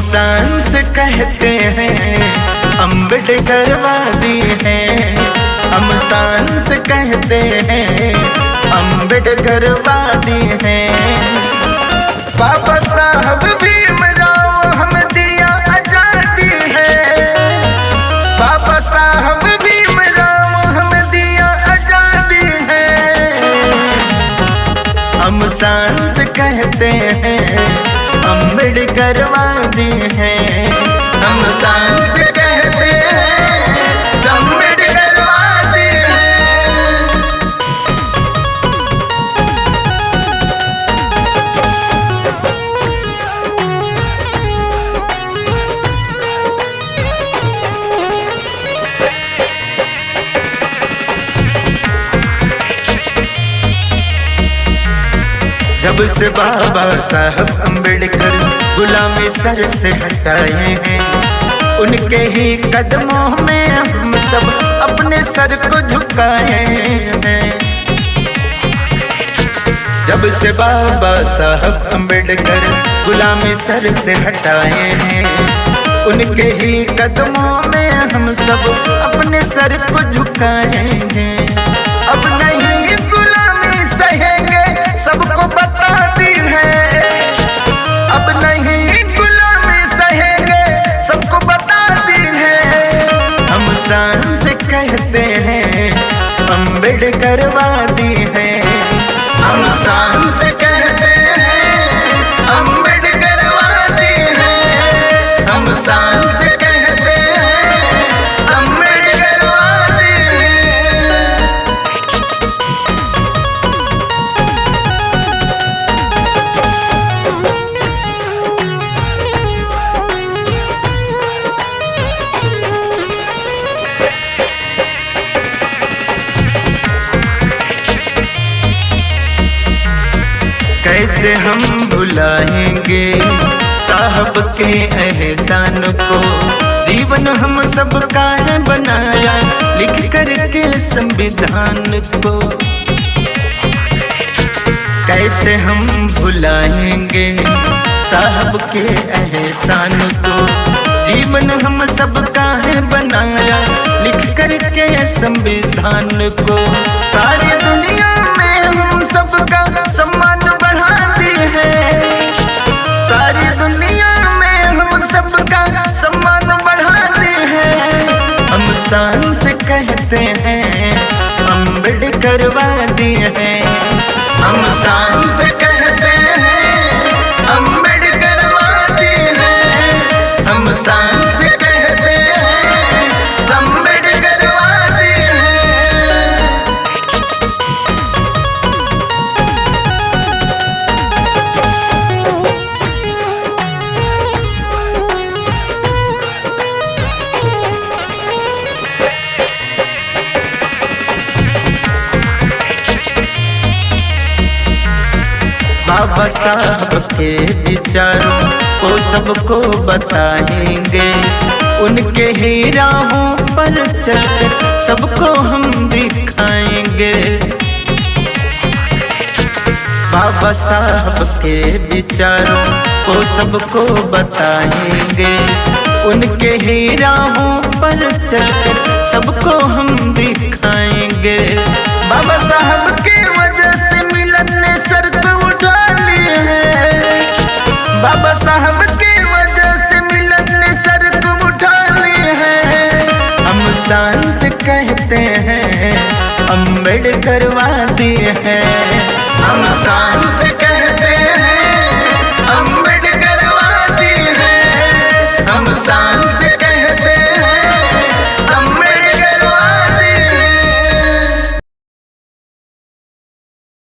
शान से कहते हैं अम्बेडकरवादी हैं। हम शान से कहते हैं अम्बेडकरवादी हैं। बाबा साहब भीमराव हम दिया आजादी है। बाबा साहब भीमराव हम दिया आजादी है। हम शान से कहते हैं अम्बेडकरवादी हैं। हम शान से कहते हैं अम्बेडकरवादी हैं। जब से बाबा साहब अम्बेडकर गुलामी सर से हटाए हैं, उनके ही कदमों में हम सब अपने सर को झुकाए हैं। जब से बाबा साहब अम्बेडकर गुलामी सर से हटाए हैं, उनके ही कदमों में हम सब अपने सर को झुकाए हैं। अब नहीं गुलामी सहेंगे सबको बताती है। अब नहीं गुलामी सहेंगे सबको बताती है। हम शान से कहते हैं अम्बेडकरवादी हैं। हम शान से कहते हैं अम्बेडकरवादी हैं। हम शान से कहते हैं अम्बेडकरवादी हैं। कैसे हम भुलाएंगे साहब के एहसान को। जीवन हम सबका है बनाया लिख कर के संविधान को। कैसे हम भुलाएंगे साहब के एहसान को। जीवन हम सबका है बनाया लिख कर के संविधान को। सारी दुनिया में हम सबका सम्मान बढ़ाती है। सारी दुनिया में हम सबका सम्मान बढ़ाते हैं। हम शान से कहते हैं अम्बेडकरवादी हैं। हम शान से कहते हैं अम्बेडकरवादी हैं। हम शान से कहते हैं अम्बेडकरवादी हैं। बाबा साहब के विचारों को सबको बताएंगे। उनके ही राहों पर चलकर सबको हम दिखाएंगे। बाबा साहब के विचारों को सबको बताएंगे। उनके ही राहों पर चलकर सबको हम दिखाएंगे। बाबा साहब के वजह से मिलन ने सर पे उठा ली है। बाबा साहब के वजह से मिलन ने सर को उठा ली है। हम शान से कहते हैं अम्बेडकरवादी हैं। हम शान